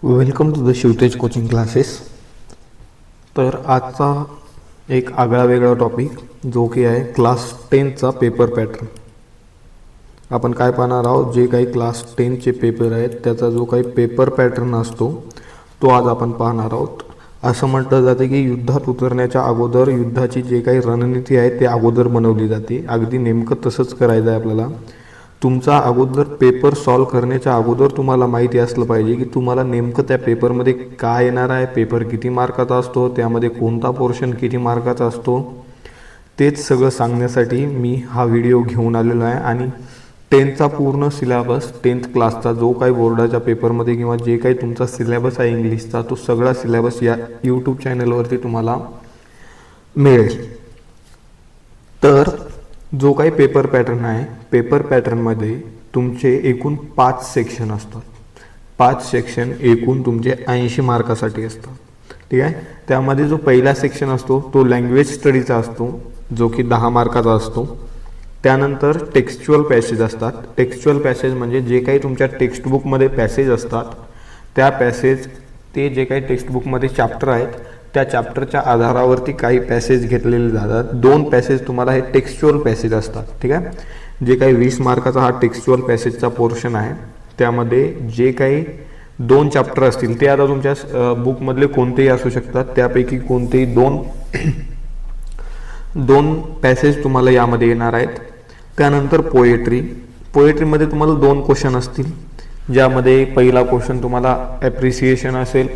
Welcome to the Shivtej coaching classes. तर आजचा एक आगळा वेगळा टॉपिक जो की आहे क्लास 10चा पेपर पॅटर्न। आपण काय पाहणार आहोत, जे काही क्लास 10चे पेपर आहेत त्याचा जो काही पेपर पॅटर्न असतो तो आज आपण पाहणार आहोत। असं म्हटलं जाते की युद्धात उतरण्याच्या अगोदर युद्धाची जे काही रणनीती आहे ते अगोदर बनवली जाते। अगदी नेमकं तसंच करायचं आहे आपल्याला। तुमचा अगोदर पेपर सॉल्व करण्याच्या अगोदर तुम्हाला माहिती असलं पाहिजे की तुम्हाला नेमकं त्या पेपरमध्ये काय येणार आहे, पेपर किती मार्काचा असतो, त्यामध्ये कोणता पोर्शन किती मार्काचा असतो, तेच सगळं सांगण्यासाठी मी हा व्हिडिओ घेऊन आलेलो आहे। आणि 10चा पूर्ण सिलेबस, 10th क्लासचा जो काही बोर्डाच्या पेपरमध्ये किंवा जे काही तुमचा सिलेबस आहे इंग्लिशचा, तो सगळा सिलेबस या यूट्यूब चॅनलवरती तुम्हाला मिळेल। तर जो काही पेपर पॅटर्न आहे, पेपर पॅटर्नमध्ये तुमचे एकूण 5 सेक्शन असतात। 5 सेक्शन एकूण तुमचे 80 मार्कासाठी असतात, ठीक आहे। त्यामध्ये जो पहिला सेक्शन असतो तो लँग्वेज स्टडीचा असतो, जो की 10 मार्काचा असतो। त्यानंतर टेक्स्च्युअल पॅसेज असतात। टेक्स्च्युअल पॅसेज म्हणजे जे काही तुमच्या टेक्स्टबुकमध्ये पॅसेज असतात, त्या पॅसेज ते जे काही टेक्स्टबुकमध्ये चॅप्टर आहेत त्या चॅप्टरच्या आधारावरती काही पॅसेज घेतलेले जातात। 2 पॅसेज तुम्हाला हे टेक्स्च्युअल पॅसेज असतात, ठीक आहे। जे काही 20 मार्काचा हा टेक्स्च्युअल पॅसेजचा पोर्शन आहे, त्यामध्ये जे काही 2 चॅप्टर असतील ते आता तुमच्या बुकमधले कोणतेही असू शकतात, त्यापैकी कोणतेही 2 पॅसेज तुम्हाला यामध्ये येणार आहेत। त्यानंतर पोएट्रीमध्ये तुम्हाला 2 क्वेश्चन असतील, ज्यामध्ये पहिला क्वेश्चन तुम्हाला ॲप्रिसिएशन असेल।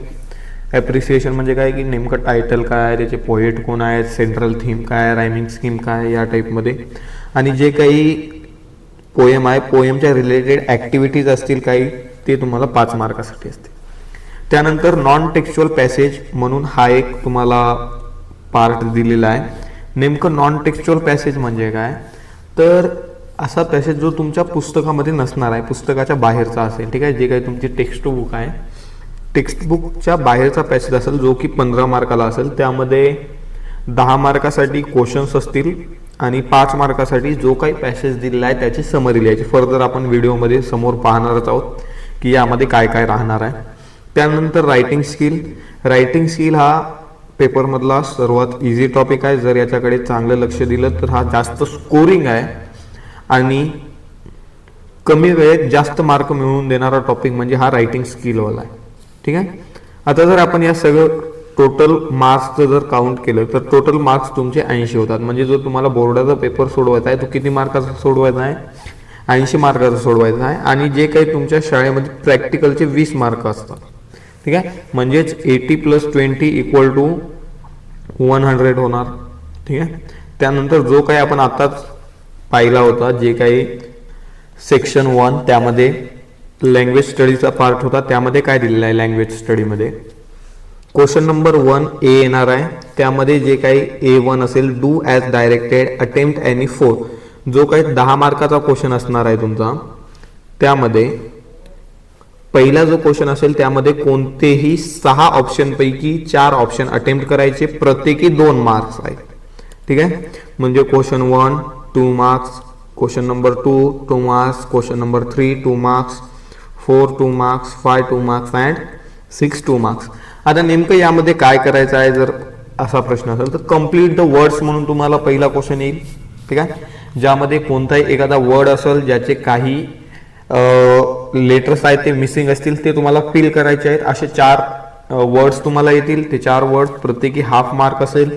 ॲप्रिसिएशन म्हणजे काय की नेमकं टायटल काय आहे, त्याचे पोएट कोण आहेत, सेंट्रल थीम काय आहे, रायमिंग स्कीम काय आहे, या टाईपमध्ये। आणि जे काही पोएम आहे, पोएमच्या रिलेटेड ॲक्टिव्हिटीज असतील काही, ते तुम्हाला 5 मार्कासाठी असते। त्यानंतर नॉन टेक्स्च्युअल पॅसेज म्हणून हा एक तुम्हाला पार्ट दिलेला आहे। नेमकं नॉन टेक्स्च्युअल पॅसेज म्हणजे काय, तर असा पॅसेज जो तुमच्या पुस्तकामध्ये नसणार आहे, पुस्तकाच्या बाहेरचा असेल, ठीक आहे। जे काही तुमची टेक्स्टबुक आहे, टेक्स्टबुकच्या बाहेरचा पॅसेज असेल, जो की 15 मार्काला असेल। त्यामध्ये 10 मार्कासाठी क्वेश्चन्स असतील आणि 5 मार्कासाठी जो काही पॅसेज दिलेला आहे त्याची समरी लिहायची। फर्दर आपण व्हिडिओमध्ये समोर पाहणारच आहोत की यामध्ये काय काय राहणार आहे। त्यानंतर रायटिंग स्किल हा पेपरमधला सर्वात इझी टॉपिक आहे। जर याच्याकडे चांगलं लक्ष दिलं तर हा जास्त स्कोरिंग आहे आणि कमी वेळेत जास्त मार्क मिळवून देणारा टॉपिक म्हणजे हा रायटिंग स्किलवाला आहे, ठीक आहे। आता जर आपण या सगळं टोटल मार्क्सचं जर काउंट केलं तर टोटल मार्क्स तुमचे 80 होतात। म्हणजे जो तुम्हाला बोर्डाचा पेपर सोडवायचा आहे तो किती मार्काचा सोडवायचा आहे, 80 मार्काचा सोडवायचा आहे। आणि जे काही तुमच्या शाळेमध्ये प्रॅक्टिकलचे 20 मार्क असतात, ठीक आहे। म्हणजेच 80 + 20 = 100 होणार, ठीक आहे। त्यानंतर जो काही आपण आताच पाहिला होता, जे काही सेक्शन 1 त्यामध्ये लँग्वेज स्टडीचा पार्ट होता, त्यामध्ये काय दिलेलं आहे, लँग्वेज स्टडीमध्ये क्वेश्चन नंबर 1A येणार आहे। त्यामध्ये जे काही A1 असेल, do as directed, attempt any 4, जो काही 10 मार्काचा क्वेश्चन असणार आहे तुमचा। त्यामध्ये पहिला जो क्वेश्चन असेल त्यामध्ये कोणतेही 6 ऑप्शनपैकी 4 ऑप्शन अटेम्प्ट करायचे, प्रत्येकी 2 मार्क्स आहेत, ठीक आहे। म्हणजे question 1 2 marks, question number 2 2 marks, question number 3 2 marks, 4 2 marks, 5 2 marks and 6 2 marks. आता नेमकं यामध्ये काय करायचं आहे, जर असा प्रश्न असेल तर कम्प्लीट द वर्ड्स म्हणून तुम्हाला पहिला क्वेश्चन येईल, ठीक आहे। ज्यामध्ये कोणताही एखादा वर्ड असेल ज्याचे काही लेटर्स आहेत ते मिसिंग असतील, ते तुम्हाला फिल करायचे आहेत। असे 4 वर्ड्स तुम्हाला येतील, ते 4 वर्ड्स प्रत्येकी हाफ मार्क असेल,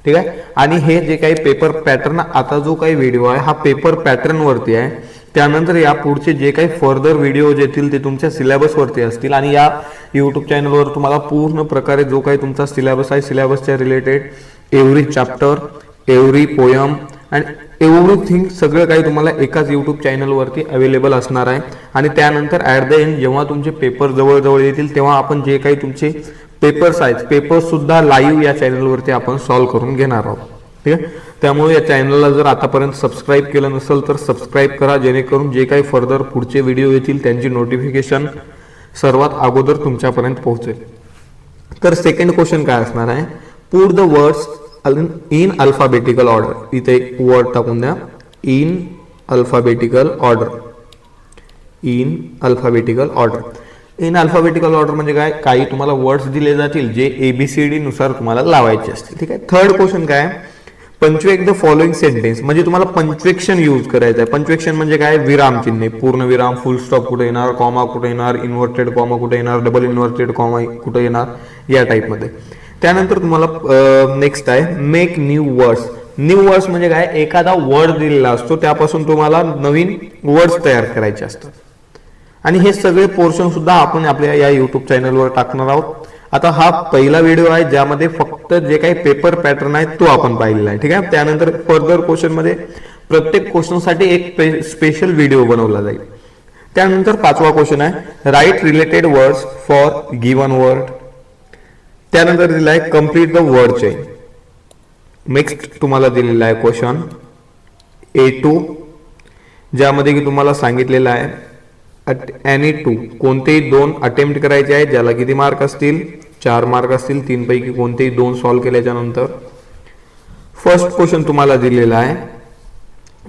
ठीक आहे। आणि हे जे काही पेपर पॅटर्न, आता जो काही व्हिडिओ आहे हा पेपर पॅटर्न वरती आहे। त्यानंतर या पुढचे जे काही फर्दर व्हिडिओज येतील ते तुमच्या सिलेबसवरती असतील आणि या यूट्यूब चॅनलवर तुम्हाला पूर्ण प्रकारे जो काही तुमचा सिलेबस आहे, सिलेबसच्या related every chapter, every poem and everything सगळं काही तुम्हाला एकाच यूट्यूब चॅनलवरती अवेलेबल असणार आहे। आणि त्यानंतर ॲट द एंड जेव्हा तुमचे पेपर जवळ येतील तेव्हा आपण जे काही तुमचे पेपर्स आहेत, पेपर्ससुद्धा लाईव्ह या चॅनलवरती आपण सॉल्व्ह करून घेणार आहोत, ठीक आहे। त्यामुळे या चॅनलला जर आतापर्यंत सबस्क्राईब केलं नसेल तर सबस्क्राईब करा, जेणेकरून जे काही फर्दर पुढचे व्हिडिओ येतील त्यांची नोटिफिकेशन सर्वात अगोदर तुमच्यापर्यंत पोहोचेल। तर सेकंड क्वेश्चन काय असणार आहे, put the words in alphabetical order. इथे एक वर्ड टाकून द्या, in alphabetical order, in alphabetical order. In alphabetical order म्हणजे काय, काही तुम्हाला वर्ड्स दिले जातील जे ABCD नुसार तुम्हाला लावायचे असतील. ठीक आहे. थर्ड क्वेश्चन काय, पंच्युएट द फॉलोइंग सेंटेन्स, म्हणजे तुम्हाला पंच्युएक्शन यूज करायचं आहे. पंच्युएक्शन म्हणजे काय, विराम चिन्हे, पूर्ण विराम, फुल स्टॉप कुठे येणार, कॉमा कुठे येणार, इन्व्हर्टेड कॉमा कुठे येणार, डबल इन्व्हर्टेड कॉमा कुठे येणार, या टाईपमध्ये. त्यानंतर तुम्हाला नेक्स्ट आहे make new words. New words म्हणजे काय, एखादा वर्ड दिलेला असतो त्यापासून तुम्हाला नवीन वर्ड्स तयार करायचे असतात. आणि हे सगळे पोर्शन सुद्धा आपण आपल्या या युट्यूब चॅनलवर टाकणार आहोत. आता हा पहिला व्हिडिओ आहे ज्यामध्ये फक्त जे काही पेपर पॅटर्न आहे तो आपण पाहिलेला आहे. ठीक आहे. त्यानंतर फर्दर क्वेश्चन मध्ये प्रत्येक क्वेश्चन साठी एक स्पेशल व्हिडिओ बनवला जाईल. त्यानंतर पाचवा क्वेश्चन आहे write related words for given word. त्यानंतर दिला आहे complete the word chain. Next तुम्हाला दिलेला आहे क्वेश्चन A2 ज्यामध्ये की तुम्हाला सांगितलेलं आहे एनी टू, कोणतेही दोन अटेम्प्ट करायचे आहेत. ज्याला किती मार्क असतील, 4 मार्क असतील. 3 पैकी कोणतेही 2 सॉल्व्ह केल्याच्या नंतर. फर्स्ट क्वेश्चन तुम्हाला दिलेला आहे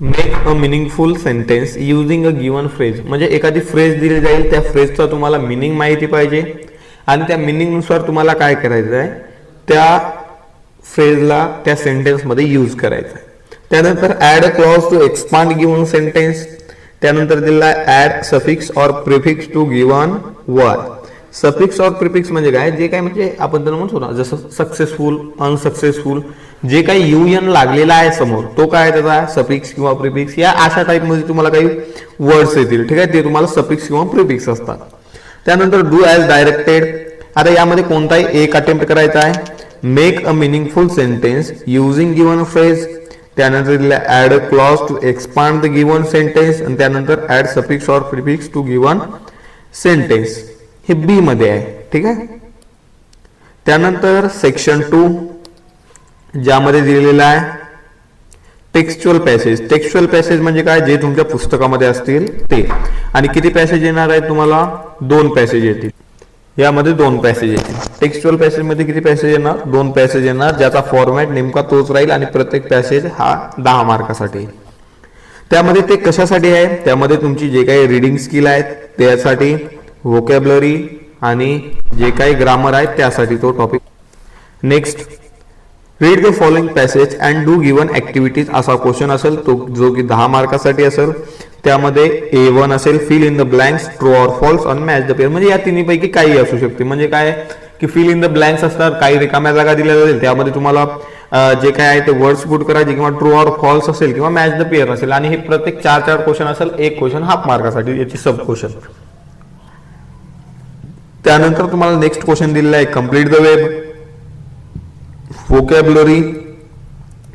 make a meaningful sentence using a given phrase. म्हणजे एखादी फ्रेज दिली जाईल, त्या फ्रेजचा तुम्हाला मिनिंग माहिती पाहिजे आणि त्या मिनिंग नुसार तुम्हाला काय करायचं आहे, त्या फ्रेजला त्या सेंटेन्स मध्ये यूज करायचं आहे. त्यानंतर add a clause to expand given sentence. त्यानंतर दिलेला add suffix or prefix to given word. Suffix or prefix म्हणजे काय, जे काय म्हणजे आपण त्यांना म्हणतो ना, जसं सक्सेसफुल, अनसक्सेसफुल, जे काही UN लागलेला आहे समोर तो काय त्याचा सफिक्स किंवा प्रिफिक्स, या अशा टाइप मध्ये तुम्हाला काही वर्ड्स येतील. ठीक आहे. ते तुम्हाला सफिक्स किंवा प्रिफिक्स असतात. त्यानंतर डू ॲज डायरेक्टेड. आता यामध्ये कोणताही एक अटेम्प्ट करायचा आहे. Make a meaningful sentence using given phrase. त्यानंतर दिला add a clause to expand the given sentence आणि त्यानंतर add suffix or prefix to given sentence. हे बी मध्ये आहे. ठीक आहे. त्यानंतर सेक्शन 2 ज्यामध्ये दिलेला आहे टेक्स्च्युअल पॅसेज. टेक्स्च्युअल पॅसेज म्हणजे काय, जे तुमच्या पुस्तकामध्ये असतील ते. आणि किती पॅसेज येणार आहेत तुम्हाला, 2 पॅसेज येतील. यामध्ये 2 पॅसेज येतील. टेक्स्च्युअल पॅसेज मध्ये किती पॅसेज येणार, 2 पॅसेज येणार, ज्याचा फॉर्मॅट नेमका तोच राहील आणि प्रत्येक पॅसेज हा 10 मार्कासाठी. त्यामध्ये ते कशासाठी आहे, त्यामध्ये तुमची जे काही रीडिंग स्किल आहेत त्यासाठी, व्होकॅब्युलरी आणि जे काही ग्रामर आहे त्यासाठी तो topic. Next read the following passage and do given activities असा क्वेश्चन असेल, तो जो की 10 मार्कासाठी असेल. त्यामध्ये A1 असेल fill in the blanks, true or false on match the pair. म्हणजे या तिन्हीपैकी काही असू शकते. म्हणजे काय की फिल इन द ब्लँक्स असतात, काही रिकाम्या जागा दिल्या जातील, त्यामध्ये तुम्हाला जे काय आहे ते वर्ड्स पुट करायचे, किंवा ट्रू ऑर फॉल्स असेल किंवा मॅच द पेअर असेल. आणि हे प्रत्येक 4 क्वेश्चन असेल, एक क्वेश्चन हाफ मार्कासाठी, याची सब क्वेश्चन. त्यानंतर तुम्हाला नेक्स्ट क्वेश्चन दिलेला आहे कम्प्लीट द वेब, व्होकॅब्युलरी.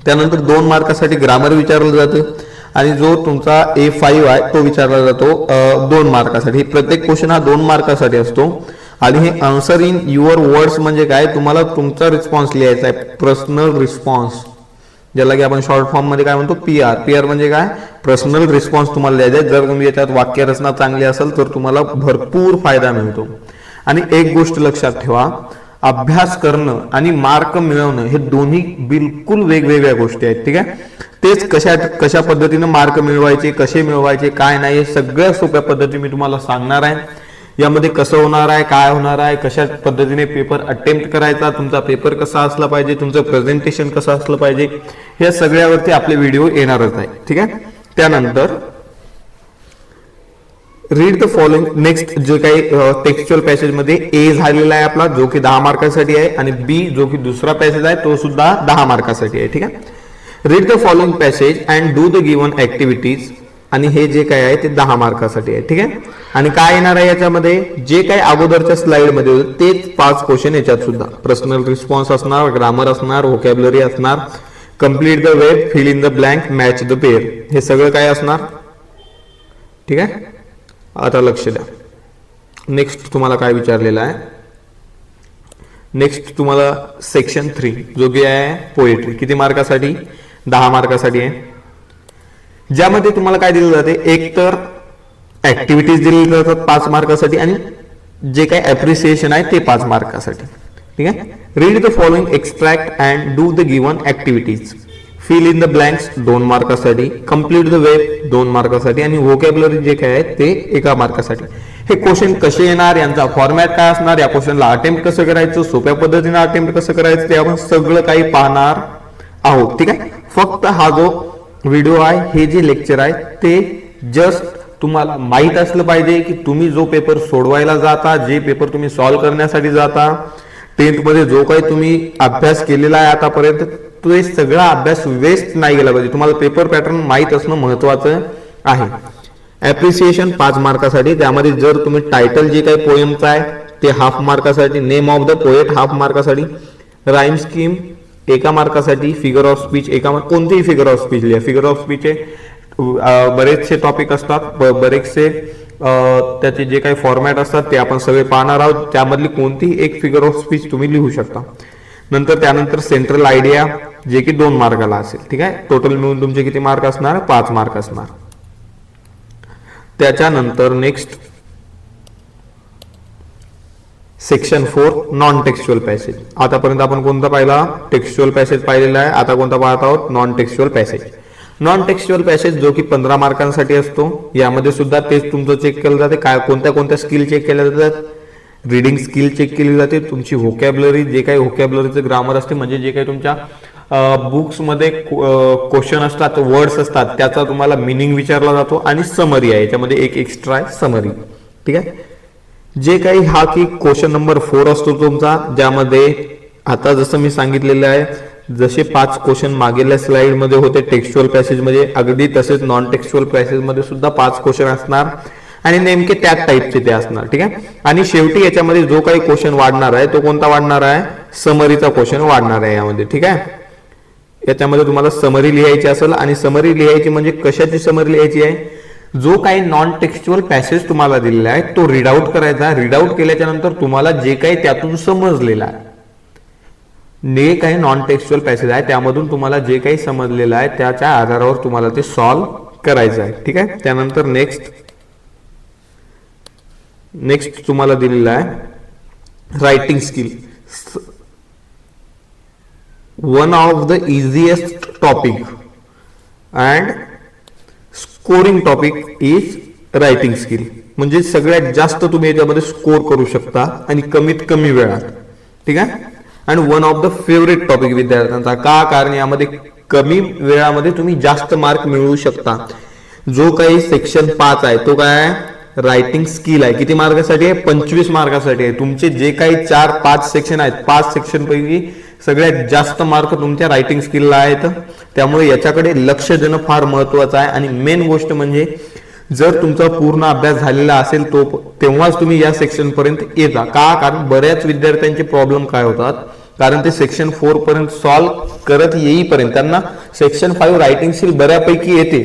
त्यानंतर 2 मार्कासाठी ग्रामर विचारलं जातं आणि जो तुमचा A5 आहे तो विचारला जातो 2 मार्कासाठी. प्रत्येक क्वेश्चन हा 2 मार्कासाठी असतो. आणि हे आन्सर इन युअर वर्ड्स म्हणजे काय, तुम्हाला तुमचा रिस्पॉन्स लिहायचा आहे, पर्सनल रिस्पॉन्स, ज्याला की आपण शॉर्ट फॉर्म मध्ये काय म्हणतो PR म्हणजे काय, पर्सनल रिस्पॉन्स तुम्हाला द्यायचा आहे. जर तुम्ही याच्यात वाक्यरचना चांगली असेल तर तुम्हाला भरपूर फायदा मिळतो. आणि एक गोष्ट लक्षात ठेवा, अभ्यास करणं आणि मार्क मिळवणं हे दोन्ही बिलकुल वेगवेगळ्या गोष्टी आहेत. ठीक आहे. तेच कशा पद्धतीने मार्क मिळवायचे, कसे मिळवायचे, काय नाही, हे सगळ्या सोप्या पद्धती मी तुम्हाला सांगणार आहे. यामध्ये कसं होणार आहे, काय होणार आहे, कशा पद्धतीने पेपर अटेम्प्ट करायचा, तुमचा पेपर कसा असला पाहिजे, तुमचं प्रेझेंटेशन कसं असलं पाहिजे, या सगळ्यावरती आपले व्हिडिओ येणारच आहे. ठीक आहे. त्यानंतर रीड द फॉलोइंग. नेक्स्ट जे काही टेक्स्च्युअल पॅसेज मध्ये A झालेला आहे आपला, जो की 10 मार्कासाठी आहे, आणि B जो की दुसरा पॅसेज आहे तो सुद्धा 10 मार्कासाठी आहे. ठीक आहे. Read the following passage and do the given activities. आणि हे जे काय आहे ते 10 मार्कासाठी आहे. ठीक आहे. आणि काय येणार आहे याच्यामध्ये, जे काही अगोदरच्या स्लाइड मध्ये होतं तेच 5 क्वेश्चन याच्यात सुद्धा. पर्सनल रिस्पॉन्स असणार, ग्रामर असणार, व्होकॅब्युलरी असणार, complete the web, fill in the blank, match the pair, हे सगळं काय असणार. ठीक आहे. आता लक्ष द्या. नेक्स्ट तुम्हाला काय विचारलेलं आहे, नेक्स्ट तुम्हाला सेक्शन 3 जो की आहे पोएट्री, किती मार्कासाठी, 10 मार्कासाठी आहे. ज्यामध्ये तुम्हाला काय दिलं जाते, एक तर ऍक्टिव्हिटीज दिलेली जातात 5 मार्कासाठी आणि जे काही अप्रिसिएशन आहे ते 5 मार्कासाठी. ठीक आहे. Read the following extract and do the given activities. Fill in the blanks 2 मार्कासाठी, कम्प्लीट द वेब 2 मार्कासाठी आणि व्होकॅब्युलरी जे काय आहे ते 1 मार्कासाठी. हे क्वेश्चन कसे येणार, यांचा फॉर्मॅट काय असणार, या क्वेश्चनला अटेम्प्ट कसं करायचं, सोप्या पद्धतीने अटेम्प्ट कसं करायचं, ते आपण सगळं काही पाहणार आहोत. ठीक आहे. फक्त हा जो व्हिडिओ आहे, हे जे लेक्चर आहे ते जस्ट तुम्हाला माहित असलं पाहिजे की तुम्ही जो पेपर सोडवायला जाता, जे पेपर तुम्ही सॉल्व्ह करण्यासाठी जाता, 10th मध्ये जो काही तुम्ही अभ्यास केलेला आहे आतापर्यंत, तो सगळा अभ्यास वेस्ट नाही गेला पाहिजे. तुम्हाला पेपर पॅटर्न माहित असणं महत्वाचं आहे. ऍप्रिसिएशन 5 मार्कासाठी, त्यामध्ये जर तुम्ही टायटल जे काही पोएमचं आहे ते हाफ मार्कासाठी, name of the poet half मार्कासाठी, राईम स्कीम 1 मार्कासाठी, फिगर ऑफ स्पीच 1 मार्क, कोणतेही फिगर ऑफ स्पीच लिहा. फिगर ऑफ स्पीचचे बरेचसे टॉपिक असतात, बरेचसे त्याचे जे काही फॉर्मॅट असतात ते आपण सगळे पाहणार आहोत. त्यामधली कोणतीही एक फिगर ऑफ स्पीच तुम्ही लिहू शकता. त्यानंतर सेंट्रल आयडिया जे की 2 मार्काला असेल. ठीक आहे. टोटल मिळून तुमचे किती मार्क असणार, 5 मार्क असणार. त्याच्यानंतर next section 4 non textual passage. आतापर्यंत आपण कोणता पाहिला, टेक्स्च्युअल पॅसेज पाहिलेला आहे. आता कोणता पाहत आहोत, non textual passage. Non textual passage जो की 15 मार्कांसाठी असतो. यामध्ये सुद्धा तेच तुमचं चेक केलं जाते, काय कोणत्या स्किल चेक केल्या जातात. रीडिंग स्किल चेक केली जाते, तुमची व्होकॅब्युलरी, जे काही व्होकॅब्युलरीचं ग्रामर असते, म्हणजे जे काही तुमच्या बुक्स मध्ये क्वेश्चन असतात, वर्ड्स असतात, त्याचा तुम्हाला मिनिंग विचारला जातो. आणि समरी आहे, याच्यामध्ये एक एक्स्ट्रा आहे समरी. ठीक आहे. जे काही हा की क्वेश्चन नंबर 4 असतो तुमचा, ज्यामध्ये आता जसं मी सांगितलेलं आहे, जसे 5 क्वेश्चन मागेल्या स्लाइड मध्ये होते टेक्स्च्युअल पॅसेज मध्ये, अगदी तसेच नॉन टेक्स्च्युअल पॅसेज मध्ये सुद्धा 5 क्वेश्चन असणार आणि नेमके त्याच टाईपचे ते असणार. ठीक आहे. आणि शेवटी याच्यामध्ये जो काही क्वेश्चन वाढणार आहे तो कोणता वाढणार आहे, समरीचा क्वेश्चन वाढणार आहे यामध्ये. ठीक आहे. याच्यामध्ये तुम्हाला समरी लिहायची असेल, आणि समरी लिहायची म्हणजे कशाची समरी लिहायची आहे, जो काही नॉन टेक्स्च्युअल पॅसेज तुम्हाला दिलेला आहे तो रीड आउट करायचा. रीड आउट केल्याच्या नंतर तुम्हाला जे काही त्यातून समजलेलं आहे, जे काही नॉन टेक्स्च्युअल पॅसेज आहे त्यामधून तुम्हाला जे काही समजलेलं आहे त्याच्या आधारावर तुम्हाला ते सॉल्व्ह करायचं आहे. ठीक आहे. त्यानंतर नेक्स्ट तुम्हाला दिलेला आहे writing skill. One of the easiest topic and scoring topic is writing skill. म्हणजे सगळ्यात जास्त तुम्ही याच्यामध्ये स्कोर करू शकता आणि कमीत कमी वेळात. ठीक आहे. आणि one of the favourite topic विद्यार्थ्यांचा. का, कारण यामध्ये कमी वेळामध्ये तुम्ही जास्त मार्क मिळवू शकता. जो काही सेक्शन 5 आहे तो काय आहे, रायटिंग स्किल आहे. किती मार्कासाठी आहे, 25 मार्कासाठी आहे. तुमचे जे काही 4-5 सेक्शन आहेत, 5 सेक्शन पैकी सगळ्यात जास्त मार्क तुमच्या रायटिंग स्किलला आहेत. त्यामुळे याच्याकडे लक्ष देणं फार महत्वाचं आहे. आणि मेन गोष्ट म्हणजे जर तुमचा पूर्ण अभ्यास झालेला असेल तेव्हाच तुम्ही या सेक्शन पर्यंत येता. का, कारण बऱ्याच विद्यार्थ्यांचे प्रॉब्लेम काय होतात, कारण ते सेक्शन 4 पर्यंत सॉल्व्ह करत येईपर्यंत त्यांना सेक्शन 5 रायटिंग स्किल बऱ्यापैकी येते,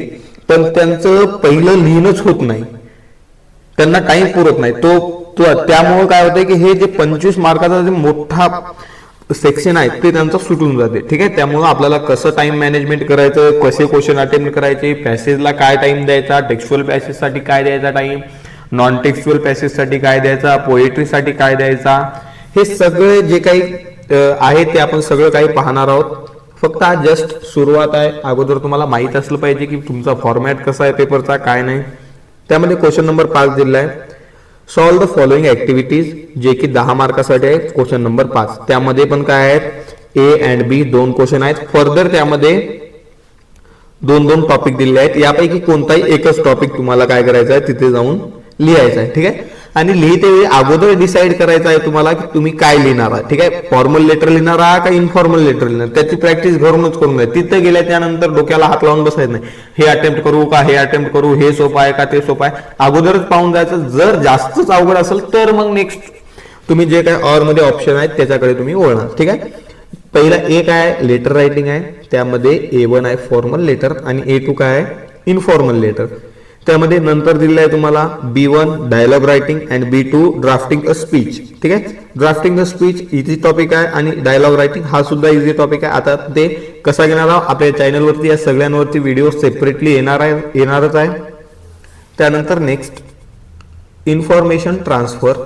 पण त्यांचं पहिलं लिहिणंच होत नाही, त्यांना टाइम पुरत नाही. त्यामुळे काय होतंय की हे जे 25 मार्काचा जे मोठा सेक्शन आहे ते त्यांचं सुटून जाते. ठीक आहे. त्यामुळे आपल्याला कसं टाइम मॅनेजमेंट करायचं, कसे क्वेश्चन अटेम्प्ट करायचे, पॅसेजला काय टाइम द्यायचा, टेक्स्च्युअल पॅसेजसाठी काय द्यायचा टाइम, नॉन टेक्स्च्युअल पॅसेजसाठी काय द्यायचा, पोएट्रीसाठी काय द्यायचा, हे सगळे जे काही आहे ते आपण सगळं काही पाहणार आहोत. फक्त आज जस्ट सुरुवात आहे. अगोदर तुम्हाला माहित असलं पाहिजे की तुमचा फॉर्मॅट कसा आहे पेपरचा, काय नाही. त्यामध्ये क्वेश्चन नंबर 5 दिलेला आहे, सॉल्व द फॉलोइंग ऍक्टिव्हिटीज, जे की 10 मार्कासाठी आहे. क्वेश्चन नंबर 5 त्यामध्ये पण काय आहेत, ए अँड बी 2 क्वेश्चन आहेत. फर्दर त्यामध्ये 2-2 टॉपिक दिलेले आहेत. यापैकी कोणताही एकच टॉपिक तुम्हाला काय करायचा आहे, तिथे जाऊन लिहायचा आहे. ठीक आहे. आणि लिहिते वेळी अगोदर डिसाईड करायचं आहे तुम्हाला की तुम्ही काय लिहिणार आहात. ठीक आहे. फॉर्मल लेटर लिहिणार आहात का इनफॉर्मल लेटर लिहिणार, त्याची प्रॅक्टिस घरूनच करून घ्या. तिथे गेल्या त्यानंतर डोक्याला हात लावून बसायचं नाही, हे अटेम्प्ट करू का, हे अटेम्प्ट करू, हे सोपं आहे का, ते सोपं आहे, अगोदरच पाहून जायचं. जर जास्तच अवघड असेल तर मग नेक्स्ट तुम्ही जे काय ऑर मध्ये ऑप्शन आहेत त्याच्याकडे तुम्ही वळणार. ठीक आहे. पहिला ए काय आहे, लेटर रायटिंग आहे. त्यामध्ये A1 आहे फॉर्मल लेटर आणि A2 काय आहे, इनफॉर्मल लेटर. त्यामध्ये नंतर दिलेलं आहे तुम्हाला B1 dialogue writing and B2 drafting a speech. ठीक आहे. Drafting a speech easy topic आहे आणि डायलॉग रायटिंग हा सुद्धा इझी टॉपिक आहे. आता ते कसा घेणार आहोत, आपल्या चॅनलवरती या सगळ्यांवरती व्हिडिओ सेपरेटली येणारच आहे. त्यानंतर नेक्स्ट इन्फॉर्मेशन ट्रान्सफर,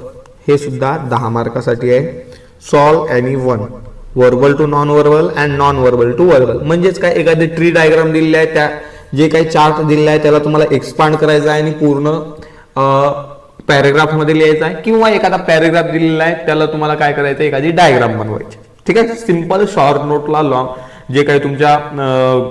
हे सुद्धा 10 मार्कासाठी आहे. Solve any one, verbal to non verbal and non verbal to verbal. म्हणजेच काय, एखादी ट्री डायग्राम दिलेली आहे, त्या जे काही चार्ट दिलेला आहे त्याला तुम्हाला एक्सपांड करायचा आहे आणि पूर्ण पॅरेग्राफ मध्ये लिहायचा आहे किंवा एखादा पॅरेग्राफ दिलेला आहे त्याला तुम्हाला काय करायचं, एखादी डायग्राम बनवायची. ठीक आहे, सिंपल शॉर्ट नोटला लॉंग जे काही तुमच्या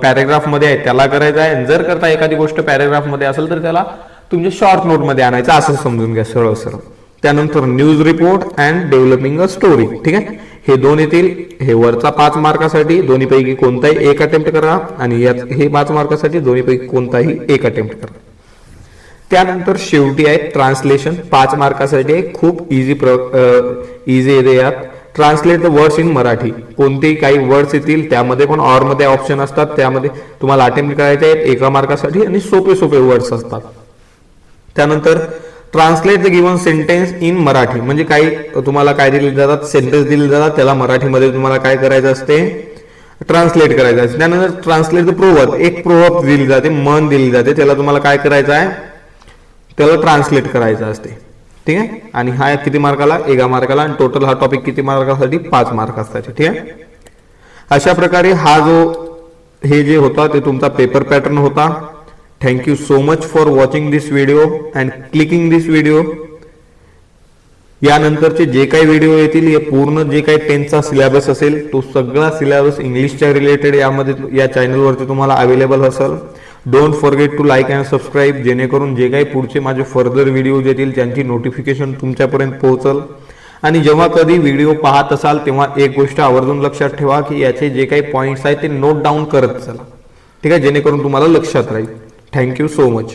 पॅरेग्राफ मध्ये आहे त्याला करायचं आहे. जर करता एखादी गोष्ट पॅरेग्राफ मध्ये असेल तर त्याला तुमच्या शॉर्ट नोट मध्ये आणायचं, असं समजून घ्या सरळ सरळ. त्यानंतर news report and developing a story. ठीक आहे, हे दोन येतील. हे वरचा 5 मार्कासाठी दोन्हीपैकी कोणताही एक अटेम्प्ट करा आणि हे 5 मार्कासाठी दोन्हीपैकी कोणताही एक अटेम्प्ट करा. त्यानंतर शेवटी आहे ट्रान्सलेशन, 5 मार्कासाठी आहे. खूप इझी येते यात. Translate the words in Marathi. कोणतेही काही वर्ड्स येतील त्यामध्ये पण ऑर मध्ये ऑप्शन असतात, त्यामध्ये तुम्हाला अटेम्प्ट करायचे आहेत 1 मार्कासाठी आणि सोपे सोपे वर्ड्स असतात. त्यानंतर translate the given sentence in Marathi, म्हणजे काही तुम्हाला काय दिले जातात, सेंटेन्स दिले जातात, त्याला मराठीमध्ये तुम्हाला काय करायचं असते, ट्रान्सलेट करायचं असते. त्यानंतर ट्रान्सलेट द प्रोवर्ब, एक प्रोवर्ब दिली जाते, मन दिली जाते, त्याला तुम्हाला काय करायचं आहे, त्याला ट्रान्सलेट करायचं असते. ठीक आहे, आणि हा किती मार्काला, 1 मार्काला, आणि टोटल हा टॉपिक किती मार्कासाठी, 5 मार्कासाठी. ठीक आहे, अशा प्रकारे हा हे जे होता ते तुमचा पेपर पॅटर्न होता. Thank you so much for watching this video and clicking this video. यानंतरचे जे काही व्हिडिओ येतील हे पूर्ण जे काही 10th सिलेबस असेल तो सगळा सिलेबस इंग्लिशच्या रिलेटेड यामध्ये या चॅनलवरती तुम्हाला अवेलेबल असेल. Don't forget to like and subscribe, जेणेकरून जे काही पुढचे माझे फर्दर व्हिडिओज येतील त्यांची नोटिफिकेशन तुमच्यापर्यंत पोहोचल. आणि जेव्हा कधी व्हिडिओ पाहत असाल तेव्हा एक गोष्ट आवर्जून लक्षात ठेवा की याचे जे काही पॉईंट्स आहेत ते नोट डाऊन करत चला. ठीक आहे, जेणेकरून तुम्हाला लक्षात राहील. Thank you so much.